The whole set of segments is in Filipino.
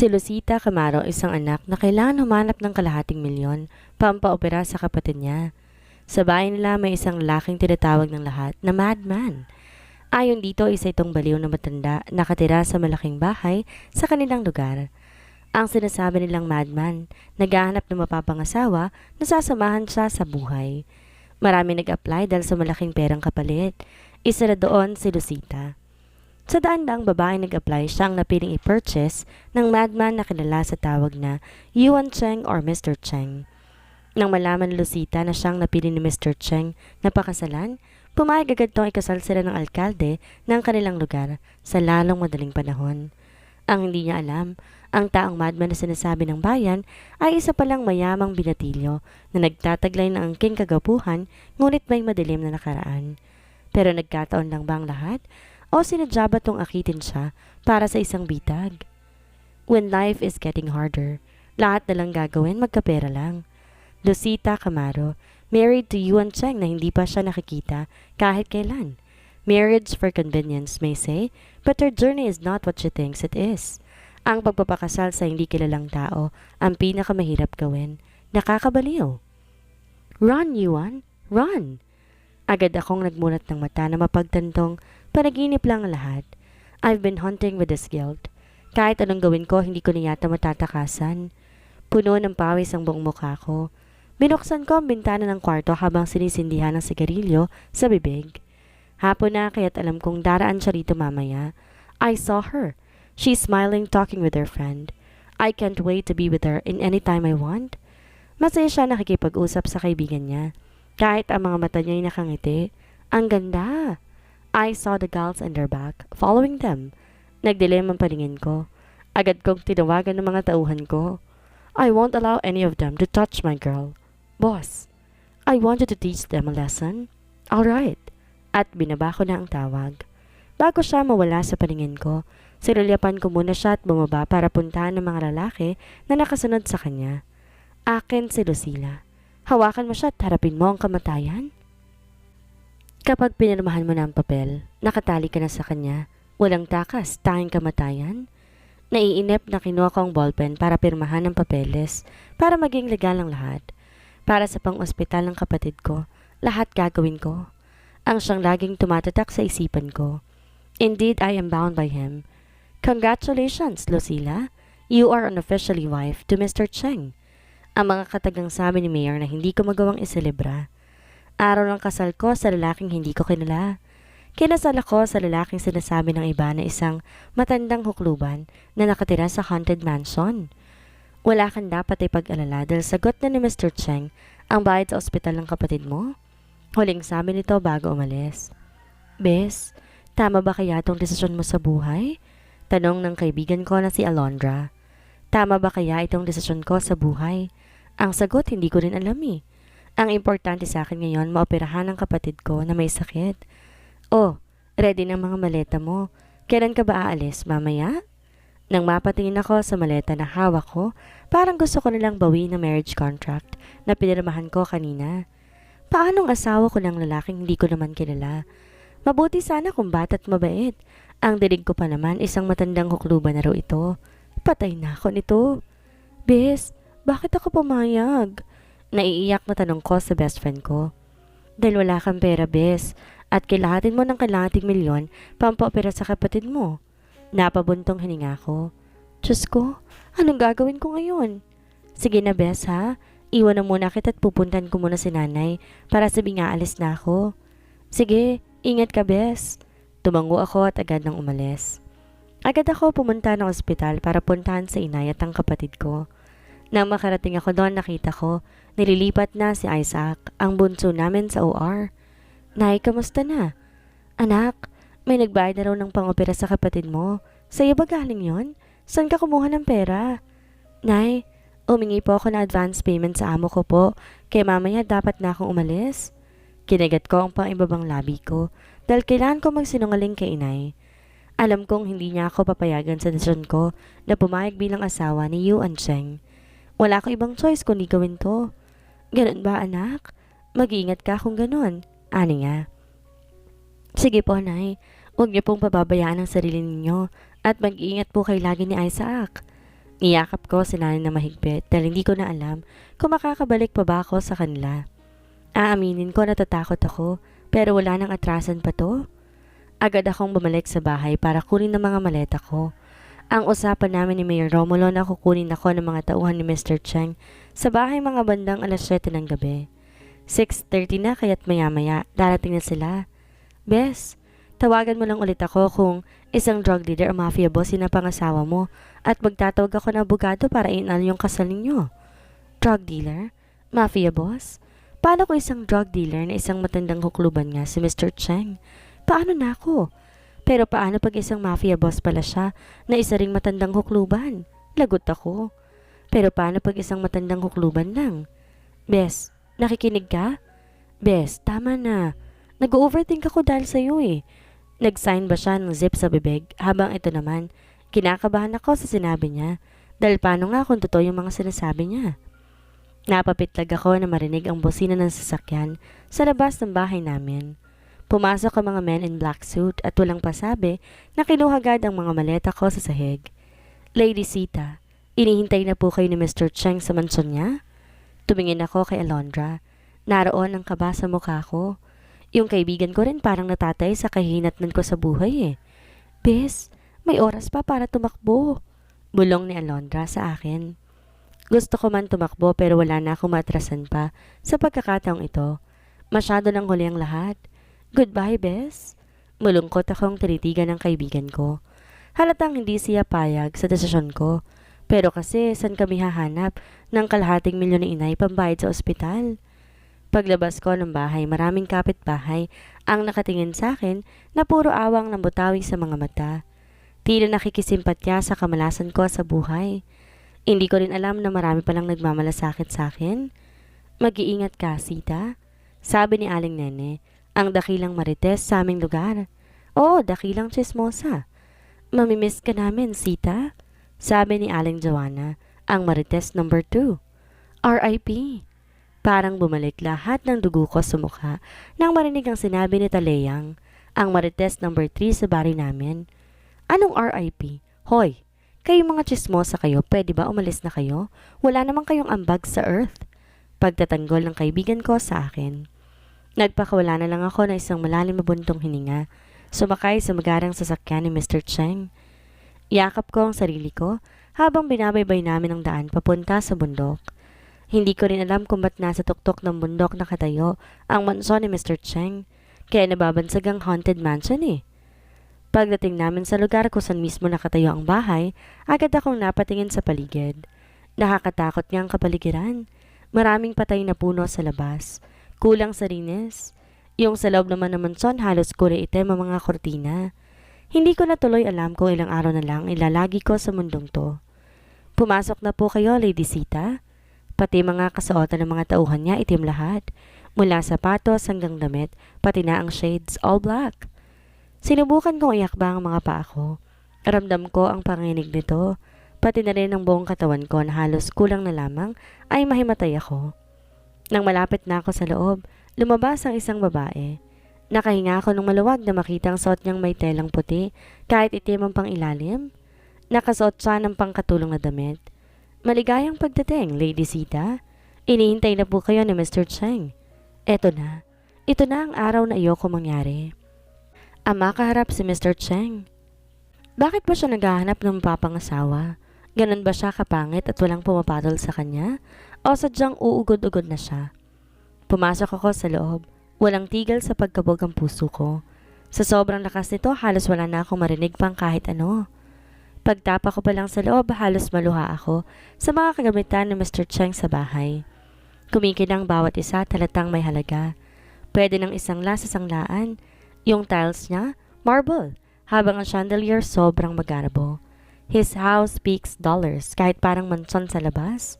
Si Lucita Camaro isang anak na kailangan humanap ng kalahating milyon pampaopera sa kapatid niya. Sa bahay nila may isang lalaking tinatawag ng lahat na madman. Ayon dito, isa itong baliw na matanda nakatira sa malaking bahay sa kanilang lugar. Ang sinasabi nilang madman, naghahanap ng mapapangasawa na sasamahan siya sa buhay. Marami nag-apply dahil sa malaking perang kapalit. Isa na doon si Lucita. Sa daan-daang babae nag-apply, siyang napiling i-purchase ng madman na kilala sa tawag na Yuan Cheng or Mr. Cheng. Nang malaman ni Lucita na siyang napili ni Mr. Cheng na pakasalan, pumayag agad tong ikasal sila ng alkalde ng kanilang lugar sa lalong madaling panahon. Ang hindi niya alam, ang taong madman na sinasabi ng bayan ay isa palang mayamang binatilyo na nagtataglay ng angking kagapuhan ngunit may madilim na nakaraan. Pero nagkataon lang ba ang lahat? O sinadya ba tong akitin siya para sa isang bitag? When life is getting harder, lahat na lang gagawin magkapera lang. Lucita Camaro, married to Yuan Cheng na hindi pa siya nakikita kahit kailan. Marriage for convenience may say, but her journey is not what she thinks it is. Ang pagpapakasal sa hindi kilalang tao ang pinakamahirap gawin. Nakakabaliw. Run, Yuan! Run! Agad akong nagmulat ng mata na mapagtantong panaginip lang ang lahat. I've been hunting with this guilt. Kahit anong gawin ko, hindi ko na yata matatakasan. Puno ng pawis ang buong mukha ko. Binuksan ko ang bintana ng kwarto habang sinisindihan ng sigarilyo sa bibig. Hapon na kaya't alam kong daraan siya rito mamaya. I saw her. She's smiling, talking with her friend. I can't wait to be with her in any time I want. Masaya siya nakikipag-usap sa kaibigan niya. Kahit ang mga mata niya ay nakangiti. Ang ganda! I saw the gals on their back, following them. Nagdilim ang paningin ko. Agad kong tinawagan ng mga tauhan ko. I won't allow any of them to touch my girl. Boss, I wanted to teach them a lesson. All right. At binaba ko na ang tawag. Bago siya mawala sa paningin ko, sinulyapan ko muna siya at bumaba para puntahan ng mga lalaki na nakasunod sa kanya. Akin si Lucila. Hawakan mo siya at harapin mo ang kamatayan. Kapag pinirmahan mo na ang papel, nakatali ka na sa kanya. Walang takas, tanging kamatayan. Naiinip na kinuha ko ang ballpen para pirmahan ang papeles, para maging legal ang lahat. Para sa pang-ospital ng kapatid ko, lahat gagawin ko. Ang siyang laging tumatatak sa isipan ko. Indeed, I am bound by him. Congratulations, Lucila. You are unofficially wife to Mr. Cheng. Ang mga katagang sabi ni Mayor na hindi ko magawang iselebra. Araw ng kasal ko sa lalaking hindi ko kilala. Kinasal ako sa lalaking sinasabi ng iba na isang matandang hukluban na nakatira sa haunted mansion. Wala kang dapat ay pag-alala dahil sagot na ni Mr. Cheng ang bayad sa ospital ng kapatid mo. Huling sabi nito bago umalis. Bes, tama ba kaya itong desisyon mo sa buhay? Tanong ng kaibigan ko na si Alondra. Tama ba kaya itong desisyon ko sa buhay? Ang sagot hindi ko rin alam eh. Ang importante sa akin ngayon, maoperahan ang kapatid ko na may sakit. Oh, ready ng mga maleta mo. Kailan ka ba aalis, mamaya? Nang mapatingin ako sa maleta na hawak ko, parang gusto ko nilang bawi ng marriage contract na pinirmahan ko kanina. Paanong asawa ko ng lalaking hindi ko naman kilala? Mabuti sana kung bata't mabait. Ang dilig ko pa naman isang matandang hukluban na raw ito. Patay na ako nito. Bes, bakit ako pumayag? Naiiyak na tanong ko sa best friend ko. Dahil wala kang pera, Bes, at kailangatin mo ng kalahating milyon pampaopera sa kapatid mo. Napabuntong hininga ko. Diyos ko, anong gagawin ko ngayon? Sige na, Bes, ha? Iwan na muna kita at pupuntan ko muna si nanay para sabi nga alis na ako. Sige, ingat ka, Bes. Tumango ako at agad nang umalis. Agad ako pumunta ng ospital para puntahan sa inay at ang kapatid ko. Nang makarating ako doon, nakita ko, nililipat na si Isaac, ang bunso namin sa OR. Nay, kamusta na? Anak, may nagbayad na raw ng pangopera sa kapatid mo. Sa'yo ba galing yon? Saan ka kumuha ng pera? Nay, umingi po ako na advance payment sa amo ko po, kaya mamaya dapat na akong umalis. Kinagat ko ang pang-ibabang labi ko, dahil kailangan ko magsinungaling kay inay. Alam kong hindi niya ako papayagan sa desisyon ko na pumayag bilang asawa ni Yuan Cheng. Wala ko ibang choice kundi gawin to. Ganun ba, anak? Mag-iingat ka kung ganun. Ani nga. Sige po, Nay. Huwag niyo pong pababayaan ang sarili ninyo at mag-iingat po kay lagi ni Isaac. Niyakap ko si nanay na mahigpit dahil hindi ko na alam kung makakabalik pa ba ako sa kanila. Aaminin ko natatakot ako pero wala nang atrasan pa to. Agad akong bumalik sa bahay para kunin ang mga maleta ko. Ang usapan namin ni Mayor Romulo na kukunin ako ng mga tauhan ni Mr. Cheng sa bahay mga bandang alas 7 ng gabi. 6:30 na kaya't maya-maya darating na sila. Bes, tawagan mo lang ulit ako kung isang drug dealer o mafia boss na pangasawa mo at magtatawag ako ng abogado para inal yung kasal ninyo. Drug dealer? Mafia boss? Paano ko isang drug dealer na isang matandang hukluban nga si Mr. Cheng? Paano na ako? Pero paano pag isang mafia boss pala siya na isa ring matandang hukluban? Lagot ako. Pero paano pag isang matandang hukluban lang? Bes, nakikinig ka? Bes, tama na. Nag-overthink ako dahil sa'yo eh. Nag-sign ba siya ng zip sa bibig habang ito naman, kinakabahan ako sa sinabi niya dahil paano nga kung totoo yung mga sinasabi niya. Napapitlag ako na marinig ang bosina ng sasakyan sa labas ng bahay namin. Pumasok ang mga men in black suit at walang pasabi na kinuha agad ang mga maleta ko sa sahig. Lady Sita, inihintay na po kayo ni Mr. Cheng sa mansyon niya? Tumingin ako kay Alondra. Naroon ang kaba sa mukha ko. Yung kaibigan ko rin parang natatay sa kahinatnan ko sa buhay eh. Bes, may oras pa para tumakbo. Bulong ni Alondra sa akin. Gusto ko man tumakbo pero wala na akong matrasan pa sa pagkakataong ito. Masyado nang huli ang lahat. Goodbye, Bes. Malungkot akong tinitigan ng kaibigan ko. Halatang hindi siya payag sa desisyon ko. Pero kasi saan kami hahanap ng kalahating milyon na inay pambayad sa ospital? Paglabas ko ng bahay, maraming kapitbahay ang nakatingin sa akin na puro awang nambutawi sa mga mata. Tila nakikisimpatya sa kamalasan ko sa buhay. Hindi ko rin alam na marami palang nagmamalasakit sa akin. Mag-iingat ka, Sita. Sabi ni Aling Nene, ang dakilang marites sa aming lugar. Oo, dakilang chismosa. Mamimiss ka namin, Sita. Sabi ni Aling Joanna, ang marites number 2. R.I.P. Parang bumalik lahat ng dugo ko sa mukha nang marinig ang sinabi ni Taleyang, ang marites number 3 sa bari namin. Anong R.I.P.? Hoy, kayong mga chismosa kayo, pwede ba umalis na kayo? Wala namang kayong ambag sa earth. Pagtatanggol ng kaibigan ko sa akin. Nagpakawala na lang ako na isang malalim na buntong hininga, sumakay sa magarang sasakyan ni Mr. Cheng. Yakap ko ang sarili ko habang binabaybay namin ang daan papunta sa bundok. Hindi ko rin alam kung ba't nasa tuktok ng bundok nakatayo ang mansyon ni Mr. Cheng, kaya nababansag ang haunted mansion eh. Pagdating namin sa lugar kung saan mismo nakatayo ang bahay, agad akong napatingin sa paligid. Nakakatakot nga ang kapaligiran. Maraming patay na puno sa labas. Kulang sa linis. Yung sa loob naman ng mansyon halos kulay itim ang mga kortina. Hindi ko na tuloy alam kung ilang araw na lang ilalagi ko sa mundong to. Pumasok na po kayo, Lady Sita. Pati mga kasuotan ng mga tauhan niya itim lahat. Mula sapatos hanggang damit, pati na ang shades all black. Sinubukan kong iakbang ang mga paa ko. Ramdam ko ang panginig nito. Pati na rin ang buong katawan ko na halos kulang na lamang ay mahimatay ako. Nang malapit na ako sa loob, lumabas ang isang babae. Nakahinga ako nung maluwag na makita ang suot niyang may telang puti kahit itim ang pangilalim. Nakasuot siya ng pangkatulong na damit. Maligayang pagdating, Lady Sita. Inihintay na po kayo ni Mr. Cheng. Eto na. Ito na ang araw na ayoko mangyari. Ama, kaharap si Mr. Cheng. Bakit ba siya naghahanap ng papangasawa? Ganon ba siya kapangit at walang pumapatol sa kanya? O sadyang uugod-ugod na siya? Pumasok ako sa loob. Walang tigil sa pagkabog ang puso ko. Sa sobrang lakas nito, halos wala na akong marinig pang kahit ano. Pagtapa ko pa lang sa loob, halos maluha ako sa mga kagamitan ni Mr. Cheng sa bahay. Kumikinang bawat isa talatang may halaga. Pwede ng isang la sa sanglaan. Yung tiles niya, marble, habang ang chandelier sobrang magarabo. His house speaks dollars kahit parang mansyon sa labas.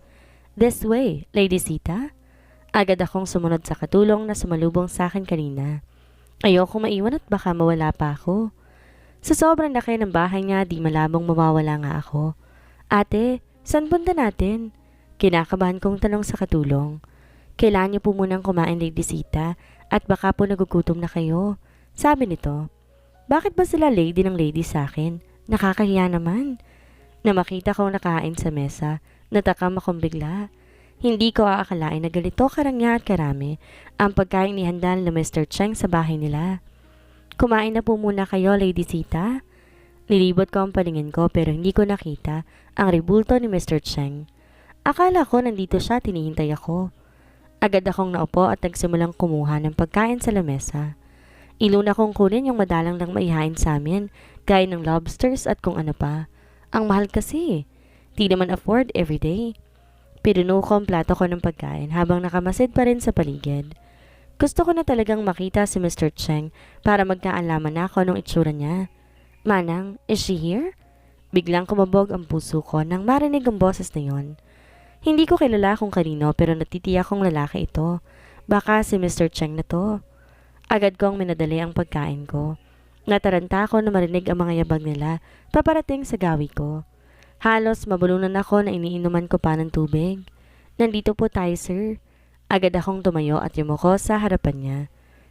This way, Lady Sita. Agad akong sumunod sa katulong na sumalubong sa akin kanina. Ayoko maiwan at baka mawala pa ako. Sa sobrang laki ng bahay niya, di malabong mawawala nga ako. Ate, saan punta natin? Kinakabahan kong tanong sa katulong. Kailangan niyo po munang kumain, Lady Sita, at baka po nagugutom na kayo. Sabi nito. Bakit ba sila lady ng lady sa akin? Nakakahiya naman. Na makita kong nakain sa mesa, natakam akong bigla. Hindi ko aakalain na ganito karangya at karami ang pagkain ni Handal na Mr. Cheng sa bahay nila. Kumain na po muna kayo, Lady Sita. Nilibot ko ang paningin ko pero hindi ko nakita ang rebulto ni Mr. Cheng. Akala ko nandito siya, tinihintay ako. Agad akong naupo at nagsimulang kumuha ng pagkain sa lamesa. Iluna kong kunin yung madalang lang maihain sa amin, gaya ng lobsters at kung ano pa. Ang mahal kasi. Di naman afford everyday. Pinuno ko ang plato ko ng pagkain habang nakamasid pa rin sa paligid. Gusto ko na talagang makita si Mr. Cheng para magkaalaman na ako nung itsura niya. Manang, is she here? Biglang kumabog ang puso ko nang marinig ang boses na yon. Hindi ko kilala kung kanino pero natitiyak kong lalaki ito. Baka si Mr. Cheng na to. Agad kong minadali ang pagkain ko. Nataranta ako na marinig ang mga yabag nila paparating sa gawi ko. Halos mabulunan ako na iniinuman ko pa ng tubig. Nandito po tayo, sir. Agad akong tumayo at yumuko sa harapan niya.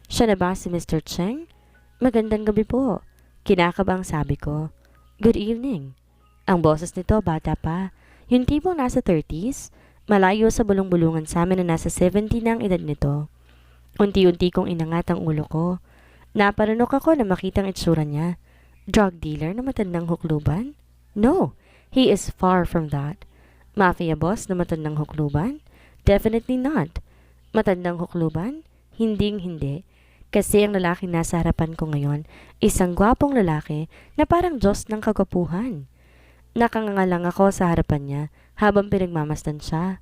Siya na ba si Mr. Cheng? Magandang gabi po. Kinakabang sabi ko. Good evening. Ang boses nito bata pa. Yung tipong nasa 30s, malayo sa bulong-bulungan sa amin na nasa 70 na ang edad nito. Unti-unti kong inangat ang ulo ko. Naparunok ako na makitang itsura niya. Drug dealer na matandang hukluban? No. He is far from that. Mafia boss na matandang hukluban? Definitely not. Matandang hukluban? Hinding-hindi. Kasi ang lalaki nasa harapan ko ngayon, isang gwapong lalaki na parang Diyos ng kagwapuhan. Nakangangalang ako sa harapan niya habang pinagmamasdan siya.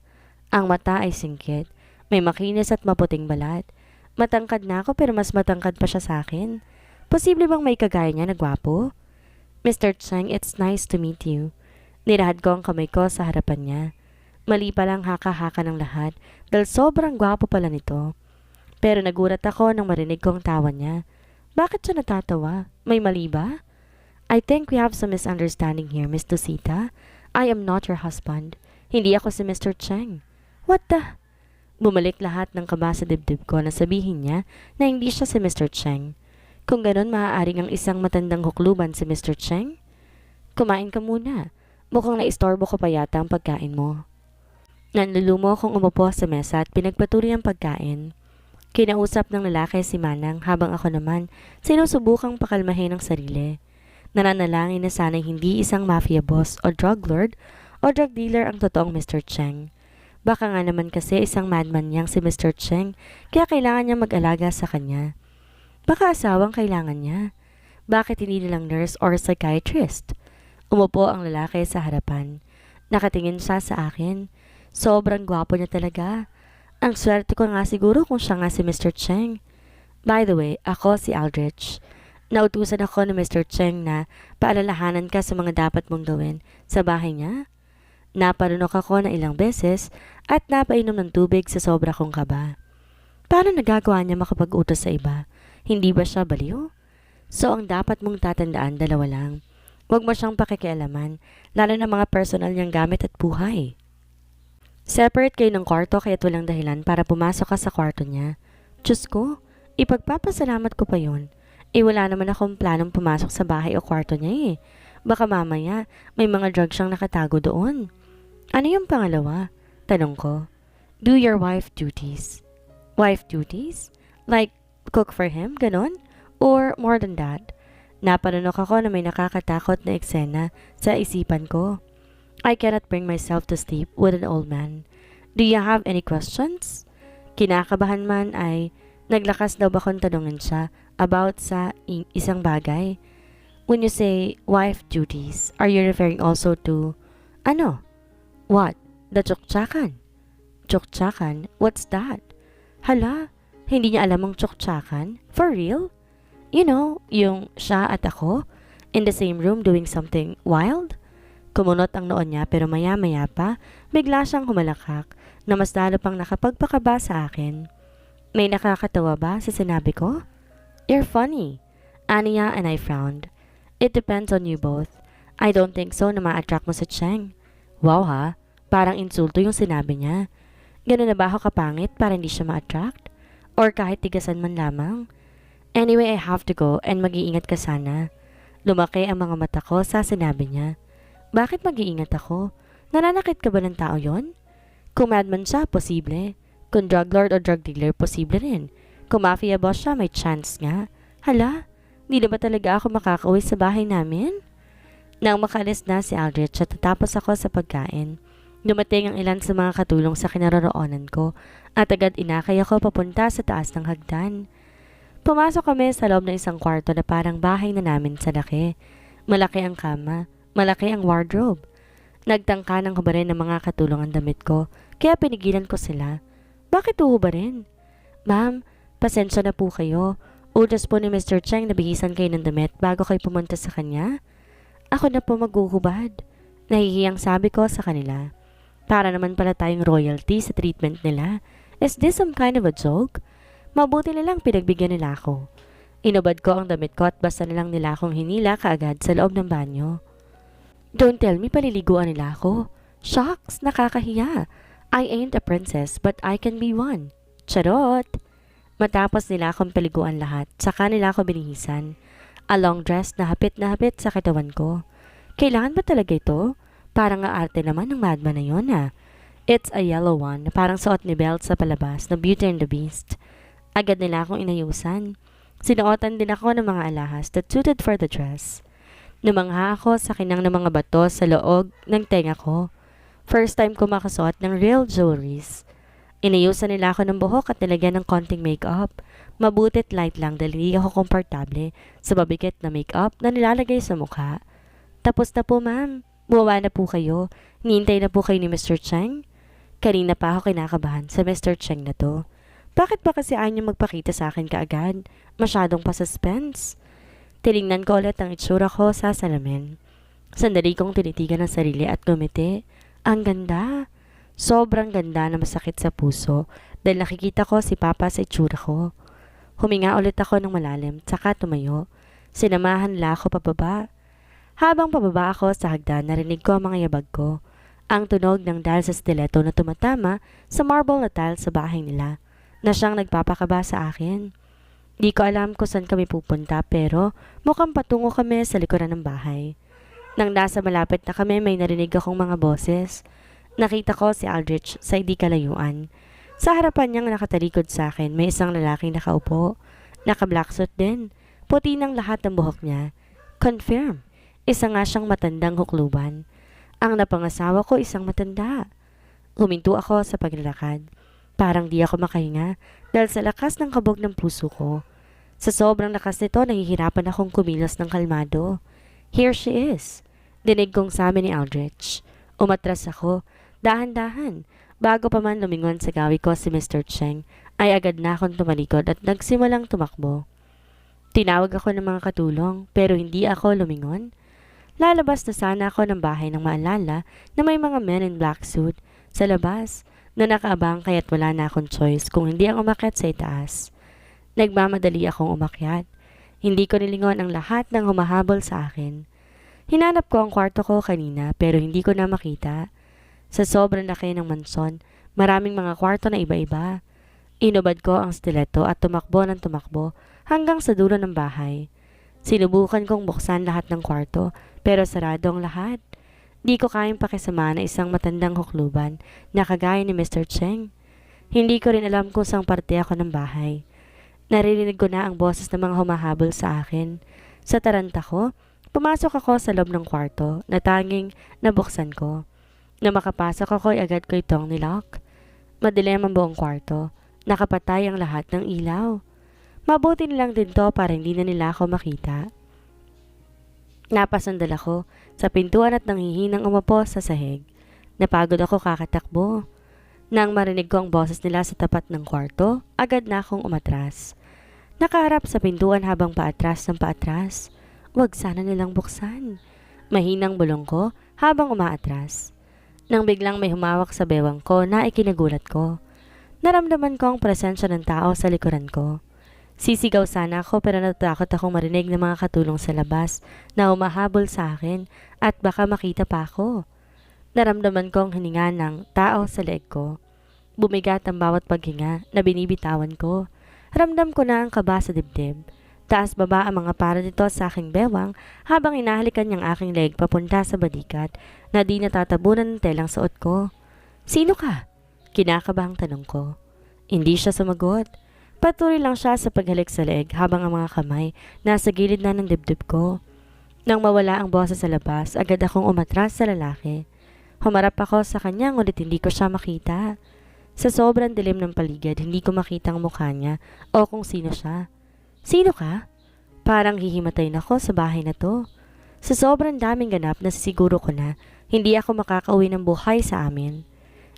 Ang mata ay singkit, may makinis at maputing balat. Matangkad na ako pero mas matangkad pa siya sa akin. Posible bang may kagaya niya na gwapo? Mr. Cheng, it's nice to meet you. Nilahad ko ang kamay ko sa harapan niya. Mali palang haka-haka ng lahat dahil sobrang gwapo pala nito. Pero nagulat ako nang marinig ko ang tawa niya. Bakit siya natatawa? May mali ba? I think we have some misunderstanding here, Miss Dosita. I am not your husband. Hindi ako si Mr. Cheng. What the? Bumalik lahat ng kaba sa dibdib ko na sabihin niya na hindi siya si Mr. Cheng. Kung ganon, maaaring ang isang matandang hukluban si Mr. Cheng? Kumain ka muna. Mukhang naistorbo ko pa yata ang pagkain mo. Nanlulumo akong umupo sa mesa at pinagpatuloy ang pagkain. Kinausap ng lalaki si Manang habang ako naman sinusubukang pakalmahin ang sarili. Nananalangin na sana'y hindi isang mafia boss o drug lord o drug dealer ang totoong Mr. Cheng. Baka nga naman kasi isang madman niyang si Mr. Cheng kaya kailangan niya mag-alaga sa kanya. Baka asawang kailangan niya. Bakit hindi nilang nurse or psychiatrist? Umupo ang lalaki sa harapan. Nakatingin siya sa akin. Sobrang gwapo niya talaga. Ang swerte ko nga siguro kung siya nga si Mr. Cheng. By the way, ako si Aldrich. Nautusan ako ni Mr. Cheng na paalalahanan ka sa mga dapat mong gawin sa bahay niya. Naparunok ako na ilang beses at napainom ng tubig sa sobra kong kaba. Paano nagagawa niya makapag-utos sa iba? Hindi ba siya baliw? So ang dapat mong tatandaan, dalawa lang. Huwag mo siyang pakikialaman, lalo na mga personal niyang gamit at buhay. Separate kayo ng kwarto kaya't walang dahilan para pumasok ka sa kwarto niya. Diyos ko, ipagpapasalamat ko pa yun. Wala naman akong planong pumasok sa bahay o kwarto niya eh. Baka mamaya, may mga drugs siyang nakatago doon. Ano yung pangalawa? Tanong ko. Do your wife duties. Wife duties? Like, cook for him, ganon? Or more than that? Napanunok ako na may nakakatakot na eksena sa isipan ko. I cannot bring myself to sleep with an old man. Do you have any questions? Kinakabahan man ay naglakas daw ba kong tanungin siya about sa isang bagay. When you say wife duties, are you referring also to, ano? What? The tsuktsakan? Tsuktsakan? What's that? Hala, hindi niya alam ang tsuktsakan? For real? You know, yung siya at ako in the same room doing something wild? Kumunot ang noon niya pero maya-maya pa, bigla siyang humalakak na mas lalo pang nakapagpakaba sa akin. May nakakatawa ba sa sinabi ko? You're funny. Anya and I frowned. It depends on you both. I don't think so na ma-attract mo sa Cheng. Wow ha, parang insulto yung sinabi niya. Ganun na ba ako kapangit para hindi siya ma-attract? Or kahit tigasan man lamang? Anyway, I have to go and mag-iingat ka sana. Lumaki ang mga mata ko sa sinabi niya. Bakit mag-iingat ako? Nananakit ka ba ng tao yon? Kung madman siya, posible. Kung drug lord o drug dealer, posible rin. Kung mafia boss siya, may chance nga. Hala, di na ba talaga ako makakauwi sa bahay namin? Nang makalis na si Aldrich at tatapos ako sa pagkain, dumating ang ilan sa mga katulong sa kinaroroonan ko at agad inakay ako papunta sa taas ng hagdan. Pumasok kami sa loob ng isang kwarto na parang bahay na namin sa laki. Malaki ang kama, malaki ang wardrobe. Nagtangka ng hubarin ng mga katulong ang damit ko, kaya pinigilan ko sila. Bakit uhubarin? Ma'am, pasensya na po kayo. Utos po ni Mr. Cheng na bihisan kayo ng damit bago kayo pumunta sa kanya. Ako na po maghuhubad. Nahihiyang sabi ko sa kanila. Para naman pala tayong royalty sa treatment nila. Is this some kind of a joke? Mabuti nilang pinagbigyan nila ako. Inubad ko ang damit ko at basta nilang nila akong hinila kaagad sa loob ng banyo. Don't tell me paliliguan nila ako. Shucks, nakakahiya. I ain't a princess but I can be one. Charot! Matapos nila akong paliguan lahat, saka nila ako binihisan. A long dress na hapit sa katawan ko. Kailangan ba talaga ito? Parang aarte naman ng madman na yun It's a yellow one na parang suot ni Belle sa palabas na Beauty and the Beast. Agad nila akong inayusan. Sinuotan din ako ng mga alahas that suited for the dress. Namangha ako sa kinang ng mga bato sa loob ng tenga ko. First time ko makasuot ng real jewelries. Inayusan nila ako ng buhok at nilagyan ng konting makeup. Mabutit light lang dahil hindi ako komportable sa mabigat na makeup na nilalagay sa mukha. Tapos na po ma'am. Bumawa na po kayo. Hinihintay na po kayo ni Mr. Cheng. Kanina pa ako kinakabahan sa Mr. Cheng na to. Bakit ba kasi ayaw niyo magpakita sa akin kaagad? Masyadong pa-suspense. Tinignan ko ulit ang itsura ko sa salamin. Sandali kong tinitigan ang sarili at gumiti. Ang ganda. Sobrang ganda na masakit sa puso dahil nakikita ko si Papa sa itsura ko. Huminga ulit ako ng malalim, saka tumayo. Sinamahan nila ako pababa. Habang pababa ako sa hagdan, narinig ko ang mga yabag ko. Ang tunog ng dahil sa stiletto na tumatama sa marble na tile sa bahay nila, na siyang nagpapakaba sa akin. Di ko alam kung saan kami pupunta pero mukhang patungo kami sa likuran ng bahay. Nang nasa malapit na kami, may narinig akong mga boses. Nakita ko si Aldrich sa hindi kalayuan. Sa harapan niyang nakatalikod sa akin, may isang lalaking nakaupo. Naka-black suit din. Puti ng lahat ng buhok niya. Confirm. Isa nga siyang matandang hukluban. Ang napangasawa ko isang matanda. Huminto ako sa paglalakad. Parang di ako makahinga dahil sa lakas ng kabog ng puso ko. Sa sobrang lakas nito, nahihirapan akong kumilos ng kalmado. Here she is. Dinig kong sabi ni Aldrich. Umatras ako, dahan-dahan. Bago pa man lumingon sa gawi ko si Mr. Cheng, ay agad na akong tumalikod at nagsimulang tumakbo. Tinawag ako ng mga katulong pero hindi ako lumingon. Lalabas na sana ako ng bahay nang maalala na may mga men in black suit sa labas na nakaabang kaya't wala na akong choice kung hindi ang umakyat sa itaas. Nagmamadali akong umakyat. Hindi ko nilingon ang lahat ng humahabol sa akin. Hinanap ko ang kwarto ko kanina pero hindi ko na makita. Sa sobrang laki ng mansyon, maraming mga kwarto na iba-iba. Inubad ko ang stiletto at tumakbo ng tumakbo hanggang sa dulo ng bahay. Sinubukan kong buksan lahat ng kwarto pero sarado ang lahat. Di ko kayang pakisama na isang matandang hukluban na kagaya ni Mr. Cheng. Hindi ko rin alam kung saan parte ako ng bahay. Naririnig ko na ang boses ng mga humahabol sa akin. Sa taranta ko, pumasok ako sa loob ng kwarto na tanging nabuksan ko. Na makapasok ako ay agad ko itong nilock. Madilim ang buong kwarto. Nakapatay ang lahat ng ilaw. Mabuti nilang din to para hindi na nila ako makita. Napasandal ako sa pintuan at nanghihinang umupo sa sahig. Napagod ako kakatakbo. Nang marinig ko ang boses nila sa tapat ng kwarto, agad na akong umatras. Nakaharap sa pintuan habang paatras ng paatras. Huwag sana nilang buksan. Mahinang bulong ko habang umaatras. Nang biglang may humawak sa bewang ko na ikinagulat ko. Naramdaman ko ang presensya ng tao sa likuran ko. Sisigaw sana ako pero natatakot akong marinig ng mga katulong sa labas na humahabol sa akin at baka makita pa ako. Naramdaman ko ang hininga ng tao sa leeg ko. Bumigat ang bawat paghinga na binibitawan ko. Ramdam ko na ang kaba sa dibdib. Taas baba ang mga para nito sa aking bewang habang inahalikan niyang aking leg papunta sa balikat na di natatabunan ng telang suot ko. Sino ka? Kinakabahang tanong ko. Hindi siya sumagot. Patuloy lang siya sa paghalik sa leg habang ang mga kamay nasa gilid na ng dibdib ko. Nang mawala ang boses sa labas, agad akong umatras sa lalaki. Humarap ako sa kanya ngunit hindi ko siya makita. Sa sobrang dilim ng paligid, hindi ko makita ang mukha niya o kung sino siya. Sino ka? Parang hihimatay na ako sa bahay na to. Sa sobrang daming ganap, nasisiguro ko na hindi ako makakauwi ng buhay sa amin.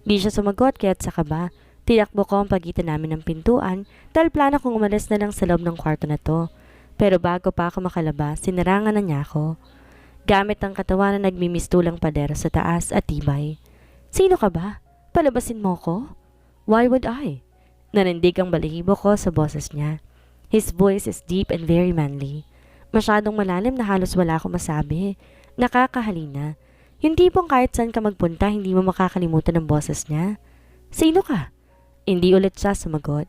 Di siya sumagot kaya't sa kaba, tinakbo ko ang pagitan namin ng pintuan dahil plano kong umalis na lang sa loob ng kwarto na to. Pero bago pa ako makalabas, sinarangan na niya ako. Gamit ang katawan na nagmimistulang padero sa taas at tibay. Sino ka ba? Palabasin mo ko? Why would I? Nanindig ang balahibo ko sa boses niya. His voice is deep and very manly. Masyadong malalim na halos wala akong masabi. Nakakahalina. Yung tipong kahit saan ka magpunta, hindi mo makakalimutan ang boses niya. Sino ka? Hindi ulit siya sumagot.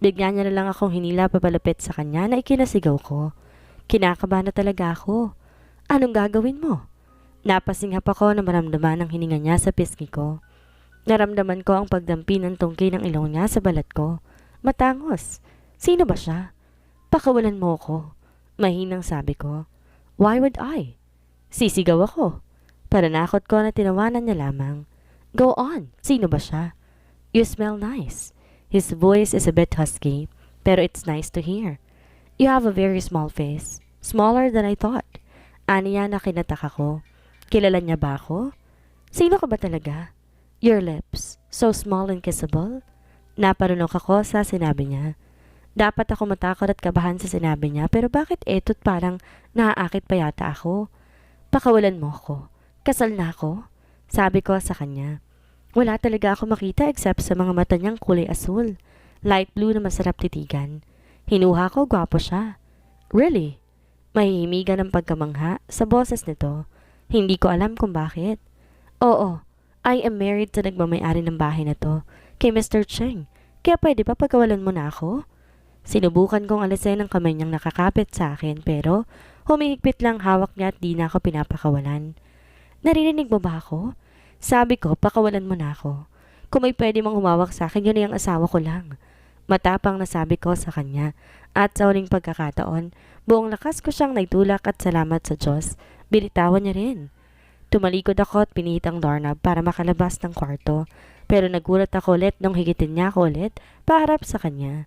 Bigla niya na lang akong hinila papalapit sa kanya na ikinasigaw ko. Kinakabahan na talaga ako. Anong gagawin mo? Napasinghap ako na maramdaman ang hininga niya sa pisngi ko. Naramdaman ko ang pagdampi ng tungkay ng ilong niya sa balat ko. Matangos. Sino ba siya? Pakawalan mo ko. Mahinang sabi ko. Why would I? Sisigaw ako. Pananakot ko na tinawanan niya lamang. Go on. Sino ba siya? You smell nice. His voice is a bit husky, pero it's nice to hear. You have a very small face. Smaller than I thought. Aniya na kinataka ko. Kilala niya ba ako? Sino ka ba talaga? Your lips, so small and kissable. Naparunok ako sa sinabi niya. Dapat ako matakot at kabahan sa sinabi niya, pero bakit eto't parang naaakit pa yata ako? Pakawalan mo ako. Kasal na ako? Sabi ko sa kanya. Wala talaga ako makita except sa mga mata niyang kulay asul. Light blue na masarap titigan. Hinuha ko, gwapo siya. Really? Mahihimigan ang pagkamangha sa boses nito. Hindi ko alam kung bakit. Oo, I am married sa nagmamayari ng bahay na to, kay Mr. Cheng. Kaya pwede ba pagkawalan mo na ako? Sinubukan kong alisin ang kamay niyang nakakapit sa akin pero humihigpit lang hawak niya at di na ako pinapakawalan. Naririnig mo ba ako? Sabi ko, pakawalan mo na ako. Kung may pwede mong humawak sa akin, yun ay ang asawa ko lang. Matapang na sabi ko sa kanya at sa huling pagkakataon, buong lakas ko siyang naitulak at salamat sa Diyos, binitawan niya rin. Tumalikod ako at pinihit ang doorknob para makalabas ng kwarto pero nagulat ako ulit nung higitin niya ako ulit paharap sa kanya.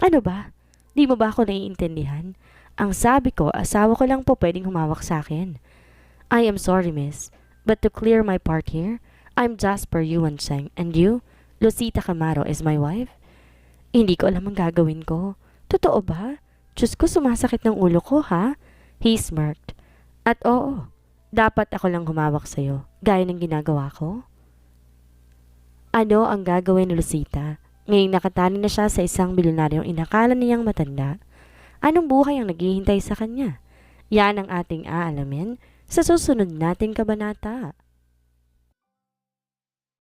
Ano ba? Di mo ba ako naiintindihan? Ang sabi ko, asawa ko lang po pwedeng humawak sa akin. I am sorry, miss. But to clear my part here, I'm Jasper Yuan Cheng and you, Lucita Camaro, is my wife? Hindi ko alam ang gagawin ko. Totoo ba? Diyos ko, sumasakit ng ulo ko, ha? He smirked. At oo, dapat ako lang humawak sa'yo, gaya ng ginagawa ko. Ano ang gagawin ni Lucita? Ngayong nakatali na siya sa isang bilyonaryong inakala niyang matanda. Anong buhay ang naghihintay sa kanya? Yan ang ating aalamin sa susunod nating kabanata.